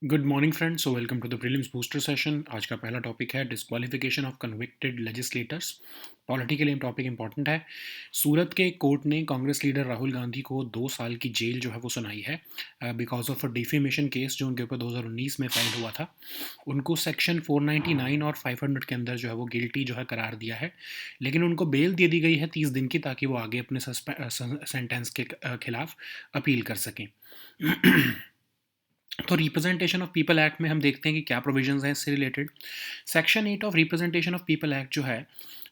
Good morning friends, so welcome to the prelims booster session. आज का पहला topic है disqualification of convicted legislators. Polity के लिए टॉपिक इंपॉर्टेंट है। सूरत के कोर्ट ने कांग्रेस लीडर राहुल गांधी को 2 साल की जेल जो है वो सुनाई है because of a defamation case जो उनके ऊपर 2019 में फाइल हुआ था। उनको सेक्शन 499 और 500 के अंदर जो है वो गिल्टी जो है करार दिया है, लेकिन उनको बेल दे दी गई है 30 दिन की, ताकि वो आगे अपने सेंटेंस के खिलाफ अपील कर सकें। तो रिप्रेजेंटेशन ऑफ पीपल एक्ट में हम देखते हैं कि क्या प्रोविजंस हैं इससे related. Section 8 of representation of people act जो है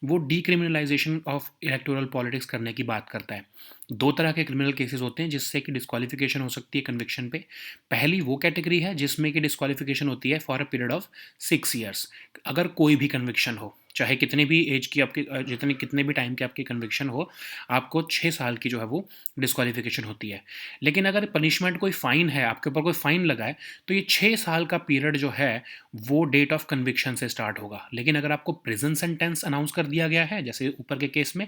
वो डीक्रिमिनलाइजेशन ऑफ इलेक्टोरल पॉलिटिक्स करने की बात करता है। दो तरह के क्रिमिनल केसेस होते हैं जिससे कि डिस्क्वालिफिकेशन हो सकती है कन्विक्शन पे। पहली वो कैटेगरी है जिसमें कि डिस्क्वालिफिकेशन होती है for a period of 6 years. अगर कोई भी कन्विक्शन हो, चाहे कितने भी एज की आपकी जितने कितने भी टाइम की आपकी कन्विक्शन हो, आपको 6 साल की जो है वो डिस्क्वालिफिकेशन होती है। लेकिन अगर पनिशमेंट कोई फ़ाइन है, आपके ऊपर कोई फ़ाइन लगा है, तो ये 6 साल का पीरियड जो है वो डेट ऑफ कन्विक्शन से स्टार्ट होगा। लेकिन अगर आपको प्रिजन सेंटेंस अनाउंस कर दिया गया है जैसे ऊपर के केस में,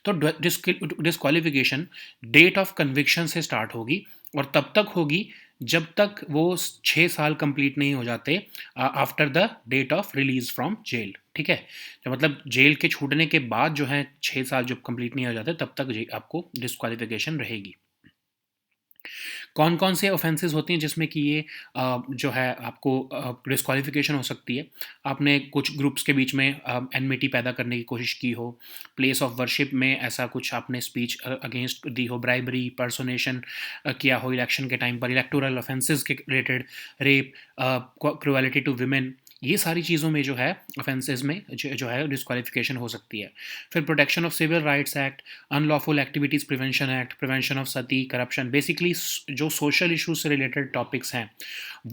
तो डिस्क्वालिफिकेशन डेट ऑफ कन्विक्शन से स्टार्ट होगी और तब तक होगी जब तक वो 6 साल कंप्लीट नहीं हो जाते after the date of release from jail. ठीक है, तो मतलब जेल के छूटने के बाद जो है 6 साल जब कंप्लीट नहीं हो जाते तब तक आपको डिस्क्वालिफिकेशन रहेगी। कौन कौन से ऑफेंसेस होती हैं जिसमें कि ये जो है आपको डिस्क्वालिफिकेशन हो सकती है। आपने कुछ ग्रुप्स के बीच में एनमिटी पैदा करने की कोशिश की हो, प्लेस ऑफ वर्शिप में ऐसा कुछ आपने स्पीच अगेंस्ट दी हो, ब्राइबरी, पर्सोनेशन किया हो इलेक्शन के टाइम पर, इलेक्टोरल ऑफेंसेस के related, rape, cruelty to women, ये सारी चीज़ों में जो है ऑफेंसेस में जो है डिस्क्वालिफिकेशन हो सकती है। फिर protection of civil rights act, unlawful activities prevention act, prevention of sati, corruption, basically जो सोशल इश्यूज से रिलेटेड टॉपिक्स हैं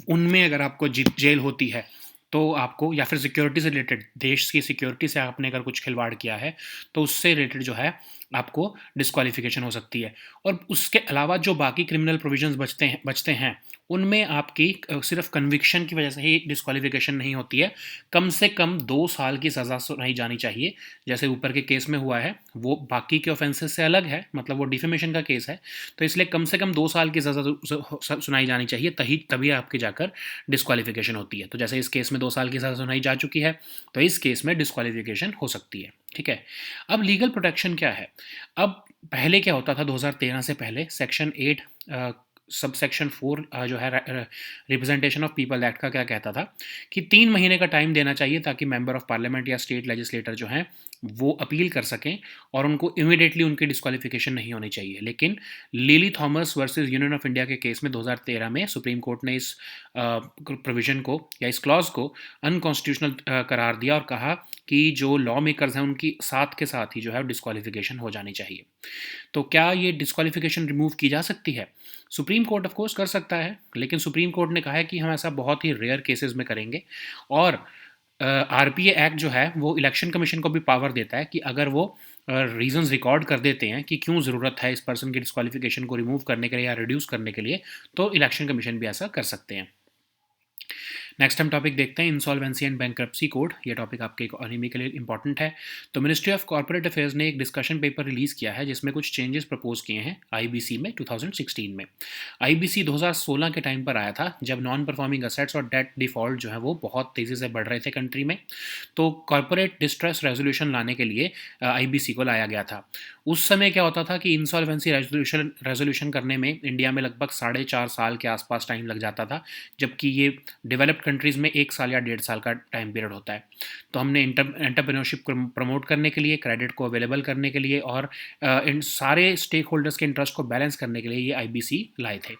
उनमें अगर आपको जेल होती है तो आपको, या फिर सिक्योरिटी से रिलेटेड, देश की सिक्योरिटी से आपने अगर कुछ खिलवाड़ किया है तो उससे रिलेटेड जो है आपको डिस्क्वालिफिकेशन हो सकती है। और उसके अलावा जो बाकी क्रिमिनल प्रोविजंस बचते हैं उनमें आपकी सिर्फ कन्विक्शन की वजह से ही डिस्क्वालिफिकेशन नहीं होती है, कम से कम 2 साल की सज़ा सुनाई जानी चाहिए, जैसे ऊपर के केस में हुआ है। वो बाकी के ऑफेंसेस से अलग है, मतलब वो डिफेमेशन का केस है, तो इसलिए कम से कम 2 साल की सज़ा सुनाई जानी चाहिए, तभी आपकी जाकर डिस्क्वालिफिकेशन होती है। तो जैसे इस केस में 2 साल की सज़ा सुनाई जा चुकी है, तो इस केस में डिस्क्वालिफिकेशन हो सकती है। ठीक है, अब लीगल प्रोटेक्शन क्या है। अब पहले क्या होता था, 2013 से पहले सेक्शन 8 सब सेक्शन 4 जो है रिप्रेजेंटेशन ऑफ पीपल एक्ट का क्या कहता था कि 3 महीने का टाइम देना चाहिए ताकि मेंबर ऑफ पार्लियामेंट या स्टेट लेजिस्लेटर जो हैं वो अपील कर सकें और उनको इमीडिएटली उनकी डिस्क्वालिफिकेशन नहीं होनी चाहिए। लेकिन lily Thomas versus union of India के केस में 2013 में सुप्रीम कोर्ट ने इस प्रोविजन को या इस क्लॉज को अनकॉन्स्टिट्यूशनल करार दिया और कहा कि जो लॉ मेकर्स हैं उनकी साथ के साथ ही जो है डिस्क्वालिफिकेशन हो जानी चाहिए। तो क्या ये डिस्क्वालिफिकेशन रिमूव की जा सकती है? सुप्रीम कोर्ट ऑफ कोर्स कर सकता है, लेकिन सुप्रीम कोर्ट ने कहा है कि हम ऐसा बहुत ही रेयर केसेस में करेंगे। और आरपीए एक्ट जो है वो इलेक्शन कमीशन को भी पावर देता है कि अगर वो रीजंस रिकॉर्ड कर देते हैं कि क्यों ज़रूरत है इस पर्सन की डिस्क्वालिफिकेशन को रिमूव करने के लिए या रिड्यूस करने के लिए, तो इलेक्शन कमीशन भी ऐसा कर सकते हैं। नेक्स्ट हम टॉपिक देखते हैं इंसॉल्वेंसी एंड बैंक्रप्सी कोड। ये टॉपिक आपके इकोनॉमी के लिए इंपॉर्टेंट है। तो मिनिस्ट्री ऑफ कॉर्पोरेट अफेयर्स ने एक डिस्कशन पेपर रिलीज़ किया है जिसमें कुछ चेंजेस प्रपोज किए हैं आईबीसी में 2016 में। आईबीसी 2016 के टाइम पर आया था जब नॉन परफॉर्मिंग असेट्स और डेट डिफॉल्ट जो है वो बहुत तेज़ी से बढ़ रहे थे कंट्री में। तो कॉर्पोरेट डिस्ट्रेस रेजोल्यूशन लाने के लिए आईबीसी को लाया गया था। उस समय क्या होता था कि इंसॉल्वेंसी रेजोल्यूशन करने में इंडिया में लगभग 4.5 साल के आसपास टाइम लग जाता था, जबकि ये डेवलप्ड कंट्रीज़ में 1 साल या 1.5 साल का टाइम पीरियड होता है। तो हमने एंटरप्रेन्योरशिप को प्रमोट करने के लिए, क्रेडिट को अवेलेबल करने के लिए और इन सारे स्टेक होल्डर्स के इंटरेस्ट को बैलेंस करने के लिए ये आईबीसी लाए थे।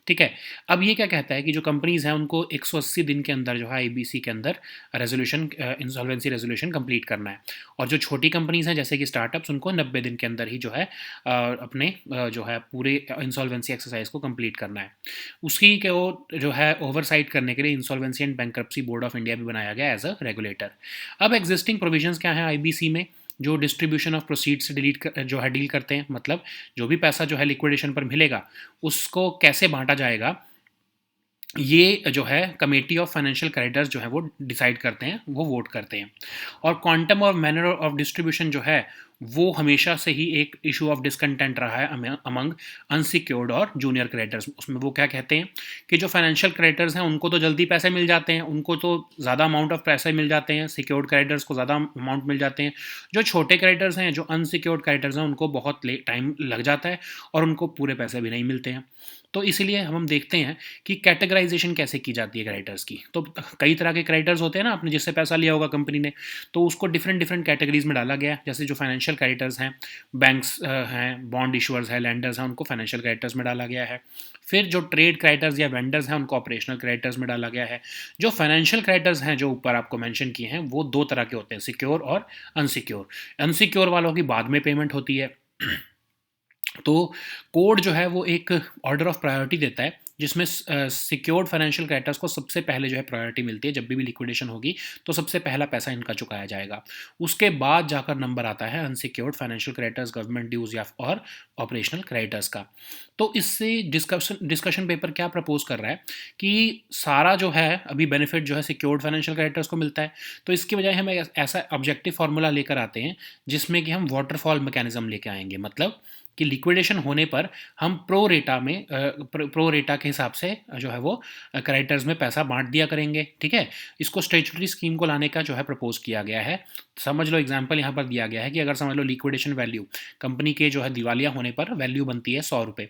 ठीक है, अब ये क्या कहता है कि जो कंपनीज़ हैं उनको 180 दिन के अंदर जो है आईबीसी के अंदर रेजोल्यूशन, इंसॉल्वेंसी रेजोल्यूशन कंप्लीट करना है। और जो छोटी कंपनीज़ हैं जैसे कि स्टार्टअप्स, उनको 90 दिन के अंदर ही जो है अपने जो है पूरे इंसॉल्वेंसी एक्सरसाइज को कंप्लीट करना है। उसी के वो जो है ओवरसाइट करने के लिए insolvency and bankruptcy board of India भी बनाया गया एज अ रेगुलेटर। अब एग्जिस्टिंग प्रोविजंस क्या हैं आईबीसी में, जो डिस्ट्रीब्यूशन ऑफ प्रोसीड से जो है डील करते हैं, मतलब जो भी पैसा जो है लिक्विडेशन पर मिलेगा उसको कैसे बांटा जाएगा, ये जो है कमेटी ऑफ फाइनेंशियल क्रेडिटर्स जो है वो डिसाइड करते हैं, वो वोट करते हैं। और क्वांटम और मैनर ऑफ डिस्ट्रीब्यूशन जो है वो हमेशा से ही एक इशू ऑफ डिसकंटेंट रहा है अमंग अनसिक्योर्ड और जूनियर क्रेडिटर्स। उसमें वो क्या कहते हैं कि जो फाइनेंशियल क्रेडिटर्स हैं उनको तो जल्दी पैसे मिल जाते हैं, उनको तो ज़्यादा अमाउंट ऑफ पैसे मिल जाते हैं, सिक्योर्ड क्रेडिटर्स को ज़्यादा अमाउंट मिल जाते हैं। जो छोटे क्रेडिटर्स हैं, जो अनसिक्योर्ड क्रेडिटर्स हैं, उनको बहुत टाइम लग जाता है और उनको पूरे पैसे भी नहीं मिलते हैं। तो इसीलिए हम देखते हैं कि कैटेगराइजेशन कैसे की जाती है क्रेडिटर्स की। तो कई तरह के क्रेडिटर्स होते हैं ना, आपने जिससे पैसा लिया होगा कंपनी ने, तो उसको डिफरेंट डिफरेंट कैटेगरीज में डाला गया है। जैसे जो फाइनेंशियल क्रेडिटर्स हैं, बैंक्स हैं, बॉन्ड इशुअर्स हैं, लैंडर्स हैं, उनको फाइनेंशियल क्रेडिटर्स में डाला गया है। फिर जो ट्रेड क्रेडिटर्स या वेंडर्स हैं उनको ऑपरेशनल क्रेडिटर्स में डाला गया है। जो फाइनेंशियल क्रेडिटर्स हैं जो ऊपर आपको मेंशन किए हैं वो दो तरह के होते हैं, सिक्योर और अनसिक्योर। अनसिक्योर वालों की बाद में पेमेंट होती है। तो कोड जो है वो एक ऑर्डर ऑफ प्रायोरिटी देता है जिसमें सिक्योर्ड फाइनेंशियल क्रेडिटर्स को सबसे पहले जो है प्रायोरिटी मिलती है। जब भी लिक्विडेशन होगी तो सबसे पहला पैसा इनका चुकाया जाएगा। उसके बाद जाकर नंबर आता है unsecured financial creditors, government dues या और ऑपरेशनल क्रेडिटर्स का। तो इससे डिस्कशन पेपर क्या प्रपोज कर रहा है कि सारा जो है अभी बेनिफिट जो है सिक्योर्ड फाइनेंशियल क्रेडिटर्स को मिलता है। तो इसकी बजाय हम ऐसा ऑब्जेक्टिव फार्मूला लेकर आते हैं जिसमें कि हम वाटरफॉल मैकेनिज्म लेके आएंगे। मतलब कि लिक्विडेशन होने पर हम प्रो रेटा के हिसाब से जो है वो क्रेडिटर्स में पैसा बांट दिया करेंगे। ठीक है, इसको स्टैट्यूटरी स्कीम को लाने का जो है प्रपोज किया गया है। समझ लो, एग्जांपल यहाँ पर दिया गया है कि अगर समझ लो लिक्विडेशन वैल्यू कंपनी के जो है दिवालिया होने पर वैल्यू बनती है 100 रुपये,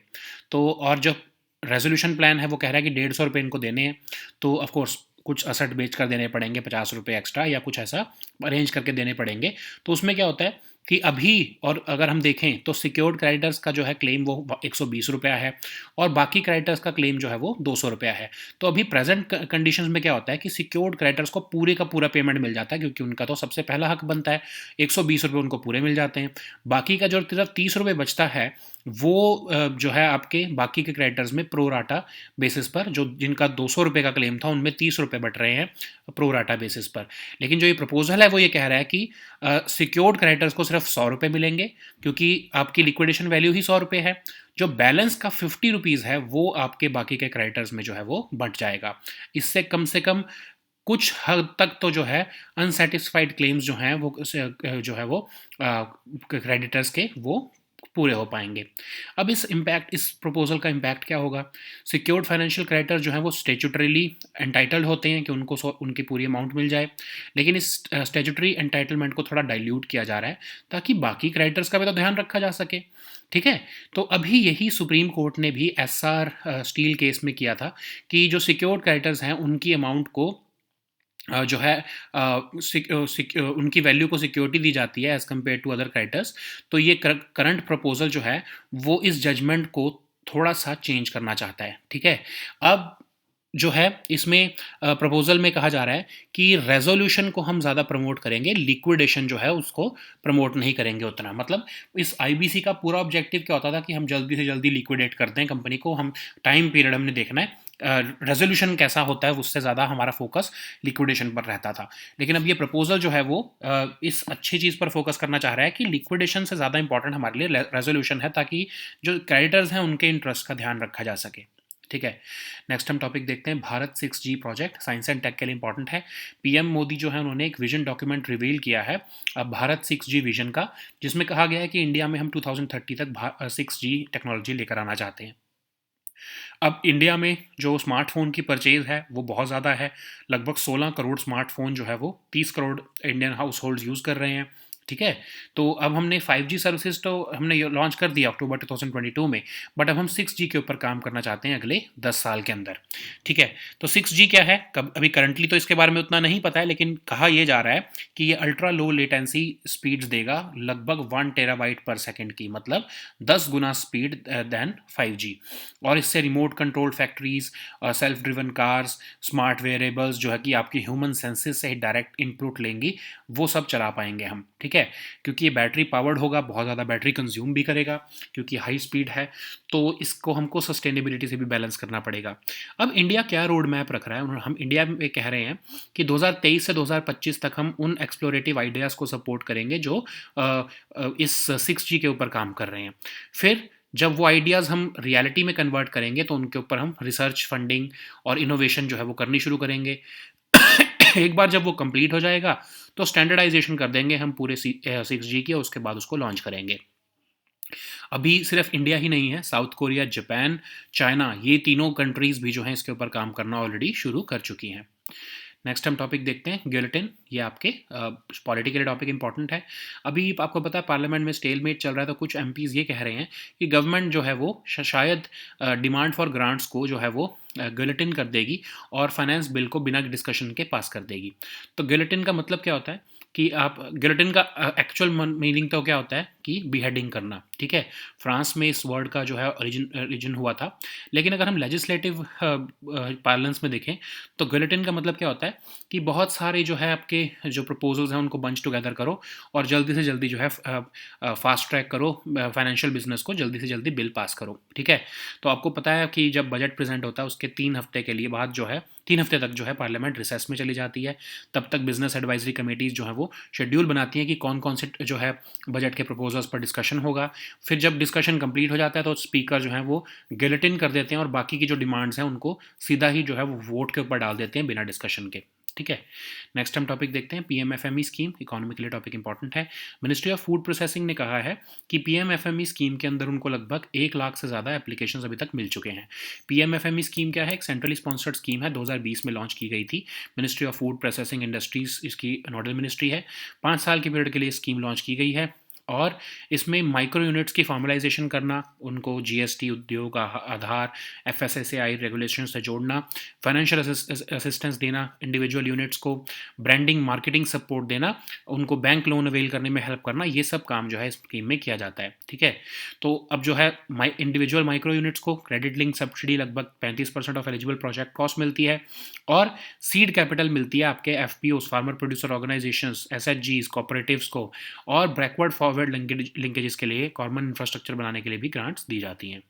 तो और जो रेजोल्यूशन प्लान है वो कह रहा है कि 150 रुपये इनको देने हैं, तो ऑफकोर्स कुछ असट बेच कर देने पड़ेंगे 50 रुपये एक्स्ट्रा या कुछ ऐसा अरेंज करके देने पड़ेंगे। तो उसमें क्या होता है कि अभी, और अगर हम देखें तो सिक्योर्ड क्रेडिटर्स का जो है क्लेम वो 120 रुपया है और बाकी क्रेडिटर्स का क्लेम जो है वो 200 रुपया है। तो अभी प्रेजेंट कंडीशंस में क्या होता है कि सिक्योर्ड क्रेडिटर्स को पूरे का पूरा पेमेंट मिल जाता है क्योंकि उनका तो सबसे पहला हक बनता है, 120 रुपये उनको पूरे मिल जाते हैं। बाकी का जो सिर्फ 30 रुपये बचता है वो जो है आपके बाकी के क्रेडिटर्स में प्रो राटा बेसिस पर, जो जिनका 200 रुपये का क्लेम था उनमें 30 रुपये बट रहे हैं प्रो राटा बेसिस पर। लेकिन जो ये प्रपोजल है वो ये कह रहा है कि सिक्योर्ड क्रेडिटर्स को सिर्फ 100 रुपये मिलेंगे क्योंकि आपकी लिक्विडेशन वैल्यू ही 100 रुपये है। जो बैलेंस का 50 रुपीज़ है वो आपके बाकी के क्रेडिटर्स में जो है वो बट जाएगा। इससे कम से कम कुछ हद तक तो जो है अनसेटिस्फाइड क्लेम्स जो हैं वो जो है वो क्रेडिटर्स के वो पूरे हो पाएंगे। अब इस प्रपोजल का इम्पैक्ट क्या होगा? सिक्योर्ड फाइनेंशियल क्रेडिटर जो है वो स्टेचुटरीली एंटाइटल्ड होते हैं कि उनको उनकी पूरी अमाउंट मिल जाए, लेकिन इस स्टेचुटरी एंटाइटलमेंट को थोड़ा डाइल्यूट किया जा रहा है ताकि बाकी क्रेडिटर्स का भी तो ध्यान रखा जा सके। ठीक है, तो अभी यही सुप्रीम कोर्ट ने भी एसआर स्टील केस में किया था कि जो सिक्योर्ड क्रेडिटर्स हैं उनकी अमाउंट को जो है उनकी वैल्यू को सिक्योरिटी दी जाती है as compare to other creditors. तो ये करंट प्रपोजल जो है वो इस जजमेंट को थोड़ा सा चेंज करना चाहता है। ठीक है, अब जो है इसमें प्रपोजल में कहा जा रहा है कि रेजोल्यूशन को हम ज़्यादा प्रमोट करेंगे, लिक्विडेशन जो है उसको प्रमोट नहीं करेंगे उतना। मतलब इस आईबीसी का पूरा ऑब्जेक्टिव क्या होता था कि हम जल्दी से जल्दी लिक्विडेट कर दें कंपनी को, हम टाइम पीरियड हमने देखना है, रेजोल्यूशन कैसा होता है उससे ज़्यादा हमारा फोकस लिक्विडेशन पर रहता था। लेकिन अब ये प्रपोजल जो है वो इस अच्छी चीज़ पर फोकस करना चाह रहा है कि लिक्विडेशन से ज़्यादा इंपॉर्टेंट हमारे लिए रेजोल्यूशन है ताकि जो क्रेडिटर्स हैं उनके इंटरेस्ट का ध्यान रखा जा सके। ठीक है, नेक्स्ट हम टॉपिक देखते हैं। Bharat 6G project science and tech के लिए इंपॉर्टेंट है। पीएम मोदी जो है उन्होंने एक विजन डॉक्यूमेंट रिवील किया है भारत 6G विजन का, जिसमें कहा गया है कि इंडिया में हम 2030 तक 6G टेक्नोलॉजी लेकर आना चाहते हैं। अब इंडिया में जो स्मार्टफोन की परचेज है वो बहुत ज़्यादा है, लगभग 16 करोड़ स्मार्टफोन जो है वो 30 crore Indian house hold use कर रहे हैं। ठीक है, तो अब हमने 5G सर्विसेज तो हमने लॉन्च कर दिया अक्टूबर 2022 में, बट अब हम 6G के ऊपर काम करना चाहते हैं अगले 10 साल के अंदर। ठीक है, तो 6G क्या है, अभी करंटली तो इसके बारे में उतना नहीं पता है, लेकिन कहा यह जा रहा है कि ये अल्ट्रा लो लेटेंसी स्पीड्स देगा, लगभग 1 टेराबाइट पर सेकेंड की, मतलब 10 गुना स्पीड देन 5G। और इससे remote controlled factories, self driven cars, smart wearables जो है कि आपकी ह्यूमन सेंसेस से ही डायरेक्ट इनपुट लेंगी, वो सब चला पाएंगे हम। ठीक है, क्योंकि ये बैटरी पावर्ड होगा, बहुत ज़्यादा बैटरी कंज्यूम भी करेगा क्योंकि हाई स्पीड है, तो इसको हमको सस्टेनेबिलिटी से भी बैलेंस करना पड़ेगा। अब इंडिया क्या रोड मैप रख रहा है? हम इंडिया में कह रहे हैं कि 2023 से 2025 तक हम उन एक्सप्लोरेटिव आइडियाज़ को सपोर्ट करेंगे जो इस 6G के ऊपर काम कर रहे हैं। फिर जब वो आइडियाज़ हम रियलिटी में कन्वर्ट करेंगे तो उनके ऊपर हम रिसर्च फंडिंग और इनोवेशन जो है वो करनी शुरू करेंगे। एक बार जब वो कंप्लीट हो जाएगा तो स्टैंडर्डाइजेशन कर देंगे हम पूरे 6G की, और उसके बाद उसको लॉन्च करेंगे। अभी सिर्फ इंडिया ही नहीं है, साउथ कोरिया, जापान, चाइना, ये तीनों कंट्रीज़ भी जो हैं इसके ऊपर काम करना ऑलरेडी शुरू कर चुकी हैं। नेक्स्ट हम टॉपिक देखते हैं, गिलोटिन। ये आपके पॉलिटी के लिए टॉपिक इंपॉर्टेंट है। अभी आपको पता है पार्लियामेंट में स्टेलमेट चल रहा है, तो कुछ एमपीज़ ये कह रहे हैं कि गवर्नमेंट जो है वो शायद डिमांड फॉर ग्रांट्स को जो है वो गिलोटिन कर देगी और फाइनेंस बिल को बिना डिस्कशन के पास कर देगी। तो गिलोटिन का मतलब क्या होता है कि आप गिलोटिन का एक्चुअल मीनिंग तो क्या होता है कि बिहेडिंग करना, ठीक है। फ्रांस में इस वर्ड का जो है ओरिजिन हुआ था। लेकिन अगर हम लेजिस्लेटिव पार्लेंस में देखें तो गिलोटिन का मतलब क्या होता है कि बहुत सारे जो है आपके जो प्रपोजल्स हैं उनको बंच टुगेदर करो और जल्दी से जल्दी जो है फास्ट ट्रैक करो, फाइनेंशियल बिजनेस को जल्दी से जल्दी बिल पास करो, ठीक है। तो आपको पता है कि जब बजट प्रेजेंट होता है उसके 3 हफ्ते के लिए बाद जो है 3 हफ्ते तक जो है पार्लियामेंट रिसेस में चली जाती है। तब तक बिजनेस एडवाइजरी कमेटीज़ जो है वो शेड्यूल बनाती हैं कि कौन कौन से जो है बजट के प्रपोजल्स पर डिस्कशन होगा। फिर जब डिस्कशन कंप्लीट हो जाता है तो स्पीकर जो है वो गिलोटिन कर देते हैं और बाकी की जो डिमांड्स हैं उनको सीधा ही जो है वो वोट के ऊपर डाल देते हैं बिना डिस्कशन के, ठीक है। नेक्स्ट हम टॉपिक देखते हैं, पीएमएफएमई स्कीम, इकोनॉमी के लिए टॉपिक इंपॉर्टेंट है। मिनिस्ट्री ऑफ फूड प्रोसेसिंग ने कहा है कि पीएमएफएमई स्कीम के अंदर उनको लगभग 1 लाख से ज़्यादा एप्लीकेशंस अभी तक मिल चुके हैं। पीएमएफएमई स्कीम क्या है? एक सेंट्रली स्पॉन्सर्ड स्कीम है, 2020 में लॉन्च की गई थी। Ministry of food processing industries इसकी नोडल मिनिस्ट्री है। 5 साल की पीरियड के लिए स्कीम लॉन्च की गई है और इसमें माइक्रो यूनिट्स की फॉर्मलाइजेशन करना, उनको जीएसटी, उद्योग, आधार, एफएसएसएआई रेगुलेशन से जोड़ना, फाइनेंशियल असिस्टेंस देना इंडिविजुअल यूनिट्स को, ब्रांडिंग मार्केटिंग सपोर्ट देना, उनको बैंक लोन अवेल करने में हेल्प करना, ये सब काम जो है इस स्कीम में किया जाता है, ठीक है। तो अब जो है इंडिविजुअल माइक्रो यूनिट्स को क्रेडिट लिंक सब्सिडी लगभग 35% ऑफ एलिजिबल प्रोजेक्ट कॉस्ट मिलती है और सीड कैपिटल मिलती है आपके एफपीओस, फार्मर प्रोड्यूसर ऑर्गेनाइजेशंस, एसएचजीज, कोऑपरेटिव्स को, और बैकवर्ड फॉरवर्ड लिंकेजेस के लिए कॉमन इंफ्रास्ट्रक्चर बनाने के लिए भी ग्रांट्स दी जाती हैं।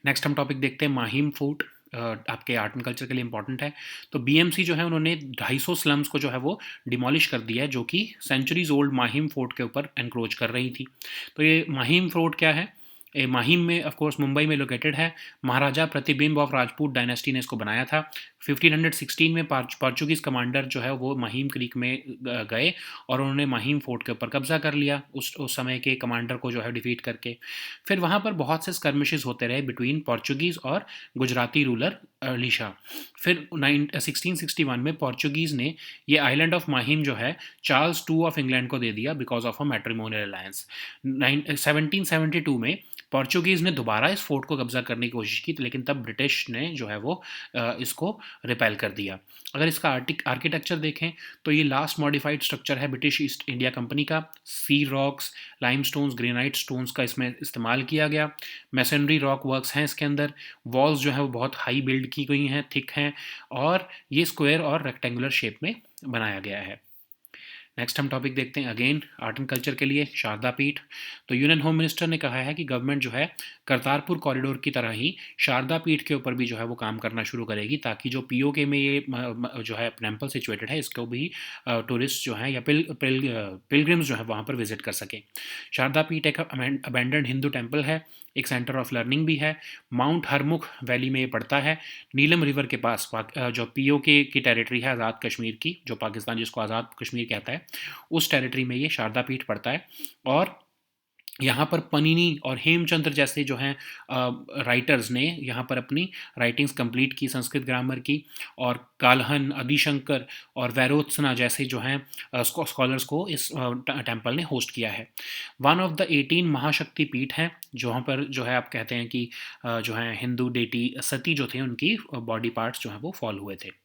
नेक्स्ट हम टॉपिक देखते हैं, माहिम फूड, आपके आर्ट एंड कल्चर के लिए इंपॉर्टेंट है। तो बीएमसी जो है उन्होंने 250 स्लम्स को जो है वो डिमोलिश कर दिया है, जो कि सेंचुरीज ओल्ड माहिम फोर्ट के ऊपर एनक्रोच कर रही थी। तो ये माहिम फोर्ट क्या है? माहिम में ऑफ कोर्स मुंबई में लोकेटेड है। महाराजा प्रतिबिंब ऑफ राजपूत डायनेस्टी ने इसको बनाया था। 1516 में पोर्चुगीज़ कमांडर जो है वो माहिम क्रीक में गए और उन्होंने माहिम फोर्ट के ऊपर कब्जा कर लिया उस समय के कमांडर को जो है डिफीट करके। फिर वहाँ पर बहुत से स्कर्मिशेस होते रहे बिटवीन पोर्चुगीज़ और गुजराती रूलर अली शाह। फिर 1661 में पोर्चुगीज़ ने ये आइलैंड ऑफ माहिम जो है चार्ल्स टू ऑफ इंग्लैंड को दे दिया because of a matrimonial alliance. 1772 में पोर्चुगीज़ ने दोबारा इस फोर्ट को कब्जा करने की कोशिश की, लेकिन तब ब्रिटिश ने जो है वो इसको रिपेल कर दिया। अगर इसका आर्किटेक्चर देखें तो ये लास्ट मॉडिफाइड स्ट्रक्चर है ब्रिटिश ईस्ट इंडिया कंपनी का। सी रॉक्स, लाइमस्टोन्स, ग्रेनाइट स्टोन्स का इसमें इस्तेमाल किया गया। मैसनरी रॉक वर्क्स हैं इसके अंदर। वॉल्स जो है वो बहुत हाई बिल्ड की गई हैं, थिक हैं, और ये स्क्वायर और रेक्टेंगुलर शेप में बनाया गया है। नेक्स्ट हम टॉपिक देखते हैं, अगेन आर्ट एंड कल्चर के लिए, शारदा पीठ। तो यूनियन होम मिनिस्टर ने कहा है कि गवर्नमेंट जो है करतारपुर कॉरिडोर की तरह ही शारदा पीठ के ऊपर भी जो है वो काम करना शुरू करेगी, ताकि जो पीओके में ये जो है टेम्पल सिचुएटेड है इसको भी टूरिस्ट जो है या पिलग्रिम्स जो है वहाँ पर विजिट कर सकें। शारदा पीठ एक अबैंडन्ड हिंदू टेम्पल है, एक सेंटर ऑफ लर्निंग भी है। माउंट हरमुख वैली में ये पड़ता है, नीलम रिवर के पास, जो पीओके की टेरिटरी है आज़ाद कश्मीर की, जो पाकिस्तान जिसको आज़ाद कश्मीर कहता है, उस टेरिटरी में ये शारदा पीठ पड़ता है। और यहाँ पर पनिनी और हेमचंद्र जैसे जो हैं राइटर्स ने यहाँ पर अपनी राइटिंग्स कंप्लीट की संस्कृत ग्रामर की, और काल्हन, आदिशंकर और वैरोत्सना जैसे जो हैं स्कॉलर्स को इस टेम्पल ने होस्ट किया है। वन ऑफ द 18 महाशक्ति पीठ हैं जहाँ पर जो है आप कहते हैं कि जो है हिंदू डेटी सती जो थे उनकी बॉडी पार्ट्स जो हैं वो फॉल हुए थे।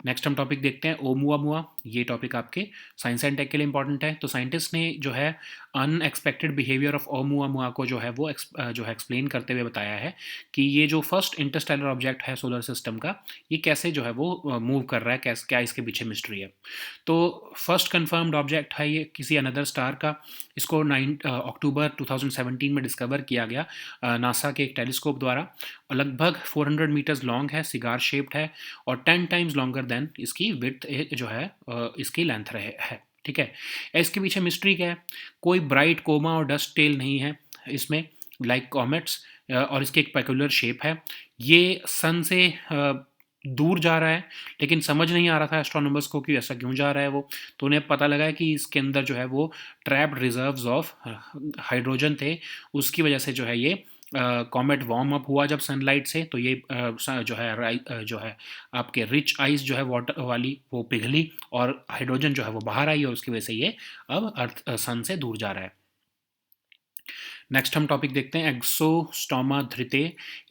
नेक्स्ट हम टॉपिक देखते हैं, ओमुआमुआ। ये टॉपिक आपके साइंस एंड टेक के लिए इंपॉर्टेंट है। तो साइंटिस्ट ने जो है अनएक्सपेक्टेड बिहेवियर ऑफ ओमुआमुआ को जो है वो जो है एक्सप्लेन करते हुए बताया है कि ये जो फर्स्ट इंटरस्टेलर ऑब्जेक्ट है सोलर सिस्टम का, ये कैसे जो है वो मूव कर रहा है, कैसे, क्या इसके पीछे मिस्ट्री है। तो फर्स्ट कंफर्म्ड ऑब्जेक्ट है ये किसी अनदर स्टार का। इसको अक्टूबर 2017 में डिस्कवर किया गया नासा के एक टेलीस्कोप द्वारा। लगभग 400 मीटर्स लॉन्ग है, सिगार शेप्ड है, और 10 टाइम्स लॉन्गर देन इसकी विड्थ जो है इसकी लेंथ रहे है, ठीक है। इसके पीछे मिस्ट्री क्या है? कोई ब्राइट कोमा और डस्ट टेल नहीं है इसमें लाइक कॉमेट्स, और इसकी एक पेकुलर शेप है। ये सन से दूर जा रहा है, लेकिन समझ नहीं आ रहा था एस्ट्रोनॉमर्स को कि ऐसा क्यों जा रहा है वो। तो उन्हें पता लगा है कि इसके अंदर जो है वो ट्रैप्ड रिजर्व्स ऑफ हाइड्रोजन थे, उसकी वजह से जो है ये कॉमेट वार्म अप हुआ जब सनलाइट से, तो ये जो है जो है आपके रिच आइस जो है वाटर वाली वो पिघली और हाइड्रोजन जो है वो बाहर आई, और उसकी वजह से ये अब अर्थ सन से दूर जा रहा है। नेक्स्ट हम टॉपिक देखते हैं एक्सोस्टोमा धृते।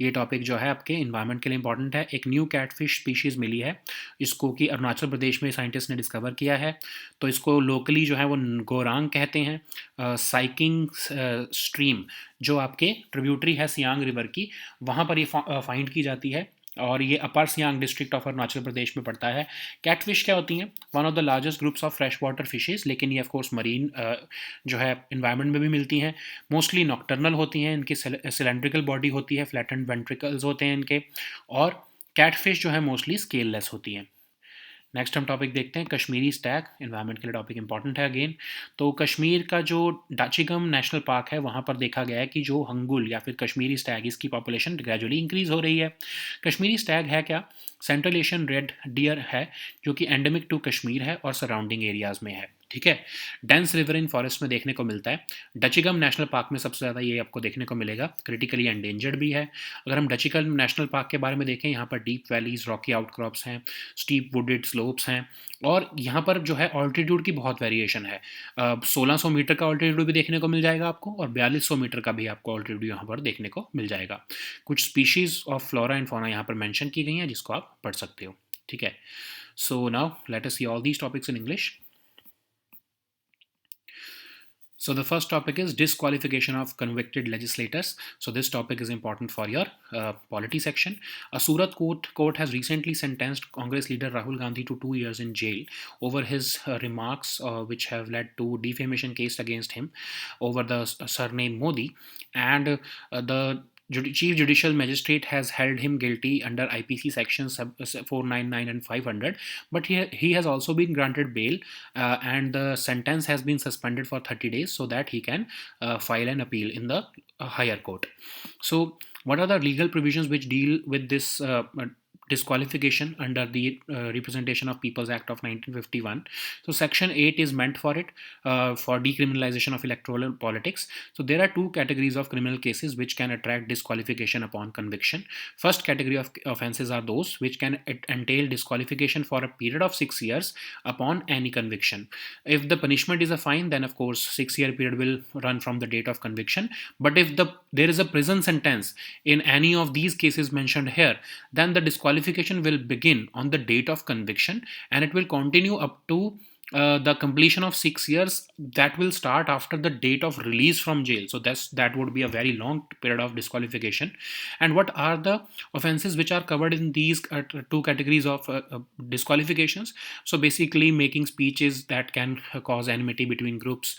ये टॉपिक जो है आपके इन्वायरमेंट के लिए इंपॉर्टेंट है। एक न्यू कैटफिश स्पीशीज़ मिली है इसको, कि अरुणाचल प्रदेश में साइंटिस्ट ने डिस्कवर किया है। तो इसको लोकली जो है वो गोरांग कहते हैं। साइकिंग स्ट्रीम जो आपके ट्रिब्यूटरी है सियांग रिवर की, वहाँ पर ये फाइंड की जाती है, और ये अपर सियांग डिस्ट्रिक्ट ऑफ अरुणाचल प्रदेश में पड़ता है। कैटफिश क्या होती हैं? One of the largest groups of fresh water fishes, लेकिन ये ऑफ कोर्स मरीन जो है इन्वायरमेंट में भी मिलती हैं। मोस्टली नॉक्टर्नल होती हैं, इनकी सिलेंड्रिकल बॉडी होती है, फ्लैटेंड वेंट्रिकल्स होते हैं इनके, और कैटफिश जो है मोस्टली स्केललेस होती हैं। नेक्स्ट हम टॉपिक देखते हैं कश्मीरी स्टैग। इन्वायरमेंट के लिए टॉपिक इंपॉर्टेंट है अगेन। तो कश्मीर का जो डाचिगम नेशनल पार्क है, वहाँ पर देखा गया है कि जो हंगुल या फिर कश्मीरी स्टैग, इसकी पॉपुलेशन ग्रेजुअली इंक्रीज हो रही है। कश्मीरी स्टैग है क्या? सेंट्रल एशियन रेड डियर है, जो कि एंडेमिक टू कश्मीर है और सराउंडिंग एरियाज में है। ठीक है, डेंस रिवरिन फॉरेस्ट में देखने को मिलता है। डचिगम नेशनल पार्क में सबसे ज़्यादा ये आपको देखने को मिलेगा। क्रिटिकली एंडेंजर्ड भी है। अगर हम डचिगम नेशनल पार्क के बारे में देखें, यहाँ पर डीप वैलीज, रॉकी आउटक्रॉप्स हैं, स्टीप वुडेड स्लोप्स हैं, और यहाँ पर जो है ऑल्टीट्यूड की बहुत वेरिएशन है। 1600 मीटर का ऑल्टीट्यूड भी देखने को मिल जाएगा आपको, और 4200 मीटर का भी आपको ऑल्टीट्यूड यहाँ पर देखने को मिल जाएगा। कुछ species of flora and fauna यहाँ पर मेंशन की गई हैं, जिसको आप पढ़ सकते हो। ठीक है, so now let us see all these topics in English. So the first topic is disqualification of convicted legislators. So this topic is important for your polity section. A Surat court has recently sentenced Congress leader Rahul Gandhi to 2 years in jail over his remarks, which have led to defamation case against him over the surname Modi, and the Chief Judicial Magistrate has held him guilty under IPC sections 499 and 500, but he has also been granted bail, and the sentence has been suspended for 30 days so that he can file an appeal in the higher court. So, what are the legal provisions which deal with this disqualification under the Representation of People's Act of 1951? So section 8 is meant for it, for decriminalization of electoral politics. So there are two categories of criminal cases which can attract disqualification upon conviction. First category of offenses are those which can entail disqualification for a period of 6 years upon any conviction. If the punishment is a fine, then of course 6-year period will run from the date of conviction. But if there is a prison sentence in any of these cases mentioned here, then the disqualification will begin on the date of conviction, and it will continue up to the completion of 6 years. That will start after the date of release from jail. So that would be a very long period of disqualification. And what are the offenses which are covered in these two categories of disqualifications? So basically, making speeches that can cause enmity between groups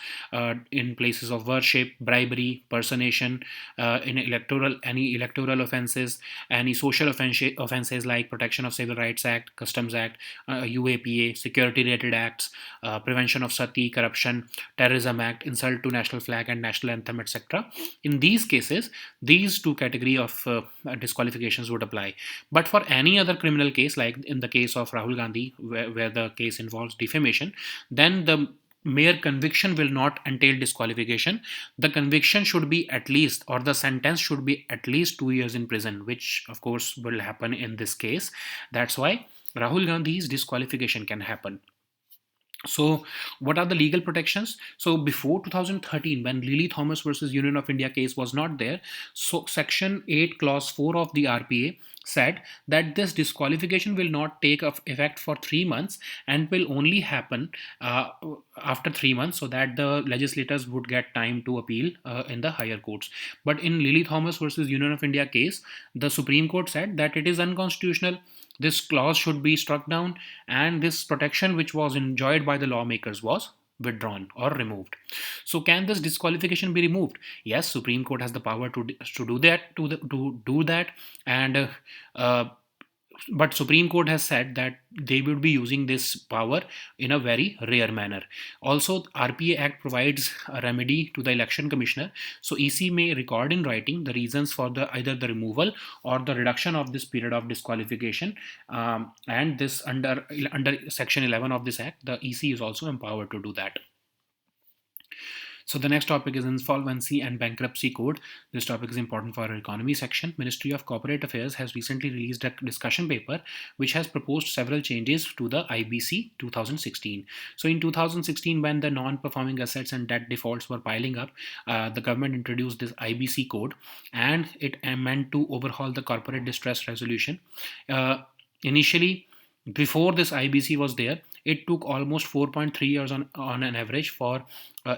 in places of worship, bribery, personation, in any electoral offenses, any social offenses like Protection of Civil Rights Act, Customs Act, UAPA, security related acts, Prevention of Sati, Corruption, Terrorism Act, Insult to National Flag and National Anthem, etc. In these cases, these two category of disqualifications would apply. But for any other criminal case, like in the case of Rahul Gandhi, where the case involves defamation, then the mere conviction will not entail disqualification. The conviction should be at least, or the sentence should be at least 2 years in prison, which of course will happen in this case. That's why Rahul Gandhi's disqualification can happen. So, what are the legal protections? So, before 2013, when Lily Thomas versus Union of India case was not there, so Section 8, Clause 4 of the RPA said that this disqualification will not take effect for 3 months and will only happen after 3 months, so that the legislators would get time to appeal in the higher courts. But in Lily Thomas versus Union of India case, the Supreme Court said that it is unconstitutional. This clause should be struck down, and this protection which was enjoyed by the lawmakers was withdrawn or removed. So can this disqualification be removed? Yes, Supreme Court has the power to do that, and but Supreme Court has said that they would be using this power in a very rare manner. Also, RPA Act provides a remedy to the election commissioner. So EC may record in writing the reasons for the either the removal or the reduction of this period of disqualification. And this under Section 11 of this act, the EC is also empowered to do that. So the next topic is Insolvency and Bankruptcy Code. This topic is important for our economy section. Ministry of Corporate Affairs has recently released a discussion paper which has proposed several changes to the IBC 2016. So in 2016, when the non-performing assets and debt defaults were piling up, the government introduced this IBC code, and it meant to overhaul the corporate distress resolution. Initially, before this IBC was there, it took almost 4.3 years on an average for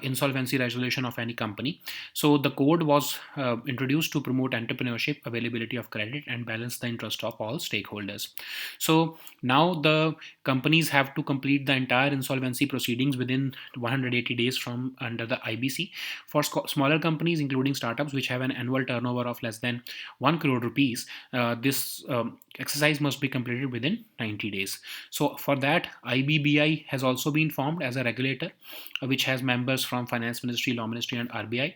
insolvency resolution of any company. So the code was introduced to promote entrepreneurship, availability of credit, and balance the interest of all stakeholders. So now the companies have to complete the entire insolvency proceedings within 180 days from under the IBC. For smaller companies, including startups which have an annual turnover of less than 1 crore rupees, this exercise must be completed within 90 days. So for that, IBBI has also been formed as a regulator, which has members from Finance Ministry, Law Ministry, and RBI.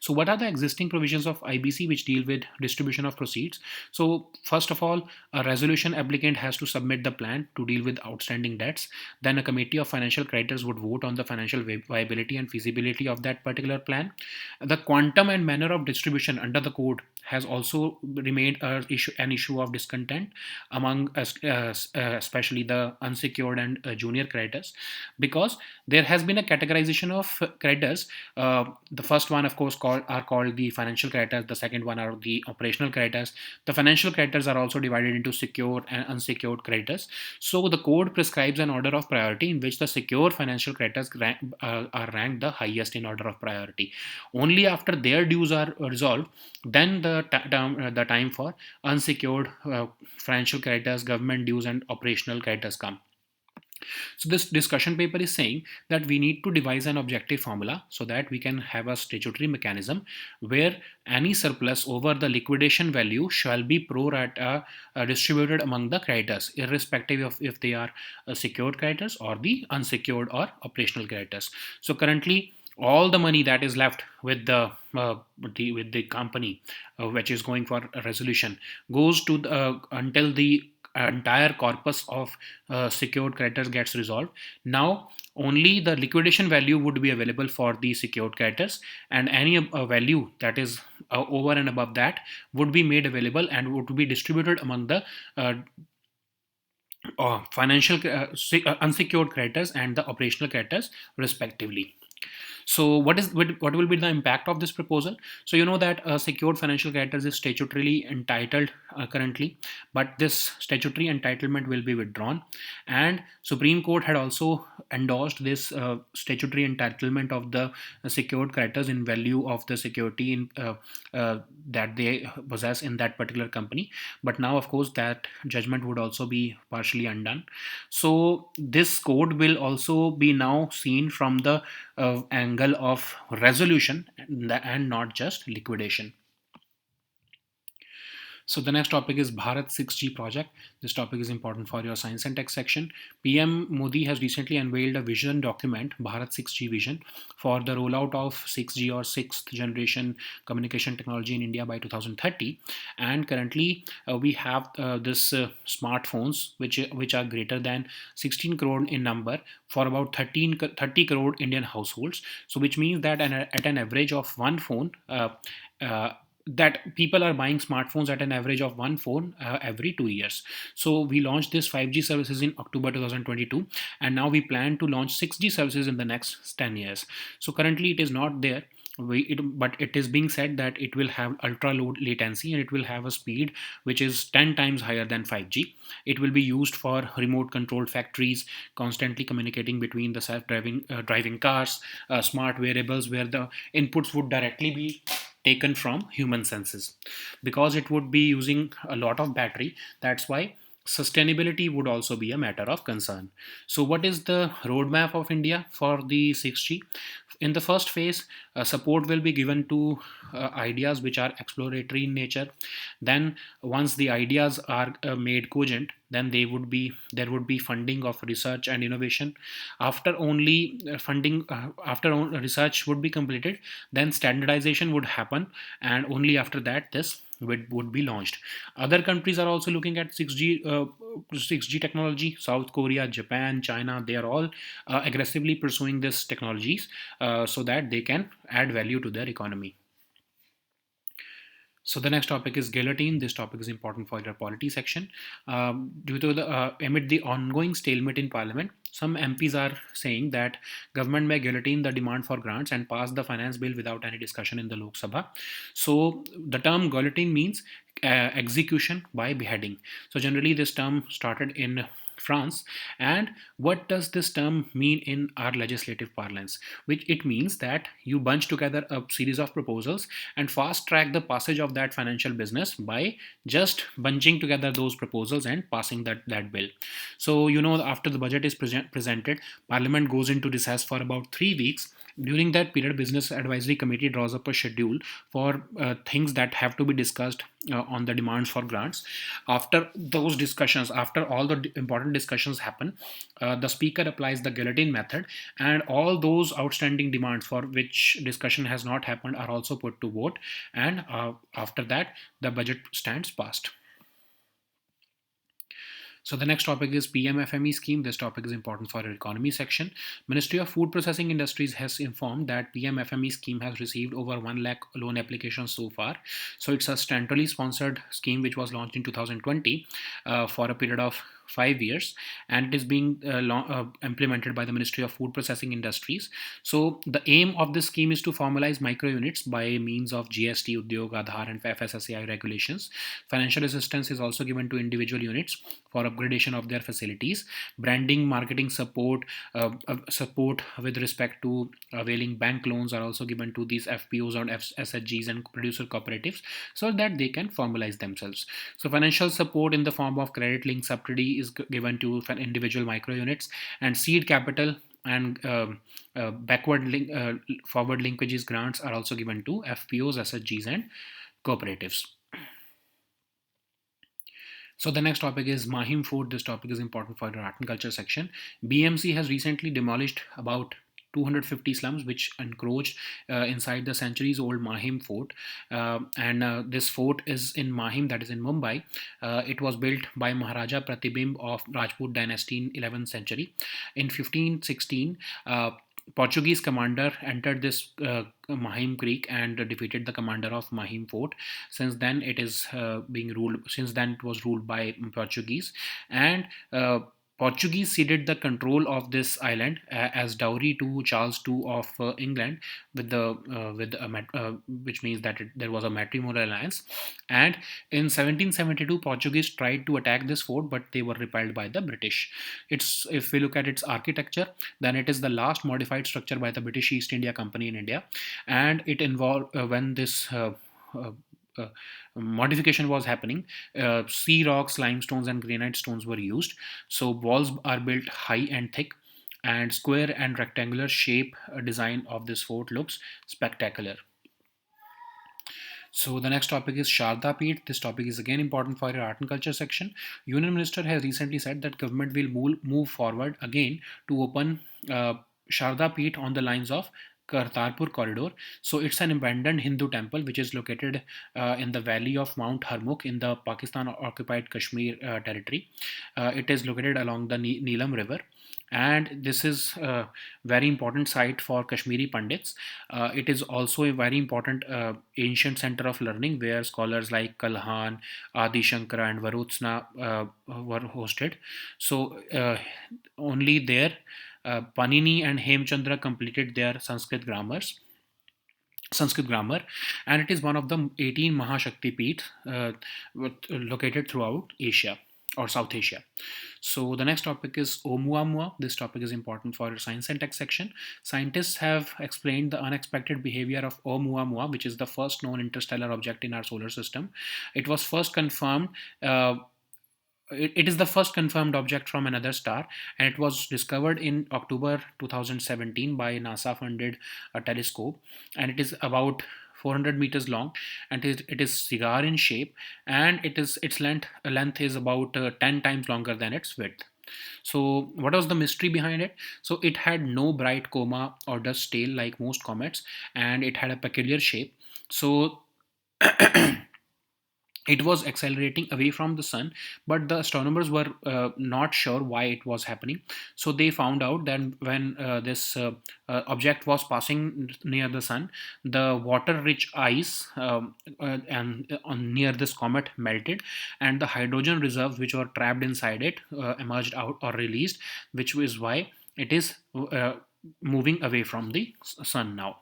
So what are the existing provisions of IBC which deal with distribution of proceeds? So first of all, a resolution applicant has to submit the plan to deal with outstanding debts. Then a committee of financial creditors would vote on the financial viability and feasibility of that particular plan. The quantum and manner of distribution under the code has also remained an issue of discontent among especially the unsecured and junior creditors, because there has been a categorization of creditors. The first one, of course, are called the financial creditors. The second one are the operational creditors. The financial creditors are also divided into secure and unsecured creditors. So the code prescribes an order of priority in which the secure financial creditors are ranked the highest in order of priority. Only after their dues are resolved, then the time for unsecured financial creditors, government dues, and operational creditors come. So this discussion paper is saying that we need to devise an objective formula so that we can have a statutory mechanism where any surplus over the liquidation value shall be pro rata distributed among the creditors, irrespective of if they are secured creditors or the unsecured or operational creditors. So currently, all the money that is left with the company, which is going for a resolution, goes to until the entire corpus of secured creditors gets resolved. Now only the liquidation value would be available for the secured creditors, and any value that is over and above that would be made available and would be distributed among the financial unsecured creditors and the operational creditors respectively. So what will be the impact of this proposal? So you know that secured financial creditors is statutorily entitled currently, but this statutory entitlement will be withdrawn, and Supreme Court had also endorsed this statutory entitlement of the secured creditors in value of the security that they possess in that particular company. But now, of course, that judgment would also be partially undone. So this code will also be now seen from the angle of resolution and not just liquidation. So the next topic is Bharat 6G project. This topic is important for your science and tech section. PM Modi has recently unveiled a vision document, Bharat 6G vision, for the rollout of 6G or sixth generation communication technology in India by 2030. And currently we have this smartphones which are greater than 16 crore in number for about 30 crore Indian households. So which means that at an average of one phone, that people are buying smartphones at an average of one phone every 2 years. So we launched this 5G services in October 2022, and now we plan to launch 6G services in the next 10 years. So currently it is not there. But it is being said that it will have ultra low latency and it will have a speed which is 10 times higher than 5G. It will be used for remote controlled factories, constantly communicating between the self-driving driving cars, smart wearables where the inputs would directly be taken from human senses. Because it would be using a lot of battery, that's why sustainability would also be a matter of concern. So, what is the roadmap of India for the 6G? In the first phase, support will be given to ideas which are exploratory in nature. Then, once the ideas are made cogent, then there would be funding of research and innovation. After only funding, after research would be completed, then standardization would happen, and only after that this would be launched. Other countries are also looking at 6G technology. South Korea, Japan, China, they are all aggressively pursuing this technologies so that they can add value to their economy. So the next topic is guillotine. This topic is important for your polity section. Due to the amid the ongoing stalemate in Parliament, some MPs are saying that government may guillotine the demand for grants and pass the finance bill without any discussion in the Lok Sabha. So the term guillotine means execution by beheading. So generally, this term started in France. And what does this term mean in our legislative parlance? Which it means that you bunch together a series of proposals and fast track the passage of that financial business by just bunching together those proposals and passing that bill. So, after the budget is presented, Parliament goes into recess for about 3 weeks. During that period, Business Advisory Committee draws up a schedule for things that have to be discussed on the demands for grants. After those discussions, after all the important discussions happen, the speaker applies the guillotine method, and all those outstanding demands for which discussion has not happened are also put to vote, and after that the budget stands passed. So the next topic is PMFME scheme. This topic is important for our economy section. Ministry of Food Processing Industries has informed that PMFME scheme has received over 1 lakh loan applications so far. So it's a centrally sponsored scheme which was launched in 2020 for a period of 5 years, and it is being implemented by the Ministry of Food Processing Industries. So the aim of this scheme is to formalize micro units by means of GST, Udyog, Aadhaar, and FSSAI regulations. Financial assistance is also given to individual units for upgradation of their facilities. Branding, marketing support, support with respect to availing bank loans are also given to these FPOs and SHGs and producer cooperatives so that they can formalize themselves. So financial support in the form of credit link subsidy is given to individual micro units, and seed capital and forward linkages grants are also given to FPOs, SHGs, and cooperatives. So the next topic is Mahim Fort. This topic is important for the art and culture section. BMC has recently demolished about 250 slums which encroached inside the centuries old Mahim fort, and this fort is in Mahim, that is in Mumbai. It was built by Maharaja Pratibimb of Rajput dynasty in 11th century. In 1516, Portuguese commander entered this Mahim Creek and defeated the commander of Mahim Fort. Since then, it is being ruled. Since then, it was ruled by Portuguese, and Portuguese ceded the control of this island as dowry to Charles II of England, which means that there was a matrimonial alliance. And in 1772, Portuguese tried to attack this fort, but they were repelled by the British. It's If we look at its architecture, then it is the last modified structure by the British East India Company in India, and it involved when this. Uh, Modification was happening, sea rocks, limestones, and granite stones were used. So walls are built high and thick, and square and rectangular shape design of this fort looks spectacular. So the next topic is Sharda Peeth. This topic is again important for your art and culture section. Union Minister has recently said that government will move forward again to open Sharda Peeth on the lines of Kartarpur corridor. So it's an abandoned Hindu temple which is located in the valley of Mount Harmukh in the Pakistan occupied Kashmir territory. It is located along the Neelam River, and this is a very important site for Kashmiri Pandits. It is also a very important ancient center of learning where scholars like Kalhan, Adi Shankara, and Varutsna were hosted. So only there Panini and Hemchandra completed their Sanskrit grammar, and it is one of the 18 Mahashakti Peeth located throughout Asia or South Asia. So the next topic is Oumuamua. This topic is important for your science and tech section. Scientists have explained the unexpected behavior of Oumuamua, which is the first known interstellar object in our solar system. It was first confirmed it is the first confirmed object from another star, and it was discovered in October 2017 by NASA funded telescope, and it is about 400 meters long, and it is cigar in shape, and its length is about 10 times longer than its width. So, what was the mystery behind it? So, it had no bright coma or dust tail like most comets, and it had a peculiar shape. So, it was accelerating away from the sun, but the astronomers were not sure why it was happening. So they found out that when this object was passing near the sun, the water rich ice and on near this comet melted, and the hydrogen reserves which were trapped inside it emerged out or released, which is why it is moving away from the sun now.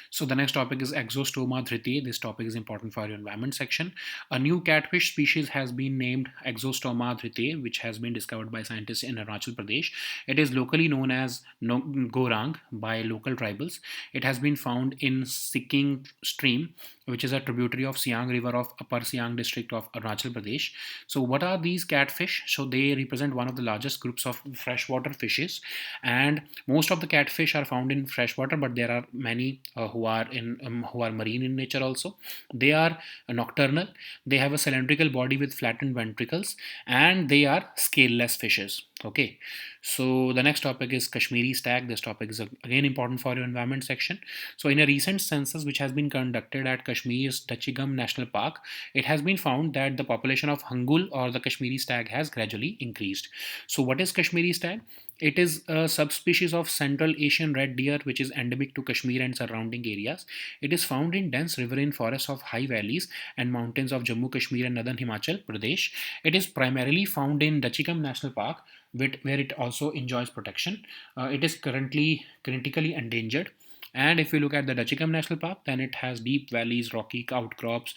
So the next topic is Exostoma dhriti. This topic is important for your environment section. A new catfish species has been named Exostoma dhriti, which has been discovered by scientists in Arunachal Pradesh. It is locally known as Gorang by local tribals. It has been found in Sikking stream, which is a tributary of Siang River of Upper Siang district of Arunachal Pradesh. So what are these catfish? So they represent one of the largest groups of freshwater fishes, and most of the catfish are found in freshwater, but there are many who are marine in nature also. They are nocturnal. They have a cylindrical body with flattened ventricles, and they are scaleless fishes. Okay, so the next topic is Kashmiri stag. This topic is again important for your environment section. So in a recent census which has been conducted at Kashmir's Dachigam National Park, it has been found that the population of Hangul or the Kashmiri stag has gradually increased. So what is Kashmiri stag? It is a subspecies of Central Asian red deer which is endemic to Kashmir and surrounding areas. It is found in dense riverine forests of high valleys and mountains of Jammu Kashmir and northern Himachal Pradesh. It is primarily found in Dachigam National Park, where it also enjoys protection. It is currently critically endangered. And if you look at the Dachigam National Park, then it has deep valleys, rocky outcrops,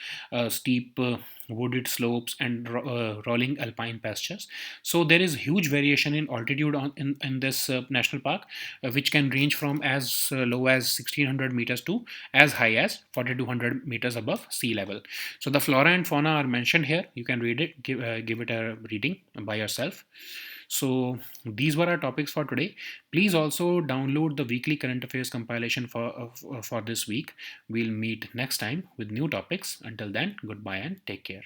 steep wooded slopes, and rolling alpine pastures. So there is huge variation in altitude in this national park, which can range from as low as 1600 meters to as high as 4200 meters above sea level. So the flora and fauna are mentioned here. You can read it, give it a reading by yourself. So these were our topics for today. Please also download the weekly current affairs compilation for this week. We'll meet next time with new topics. Until then, goodbye and take care.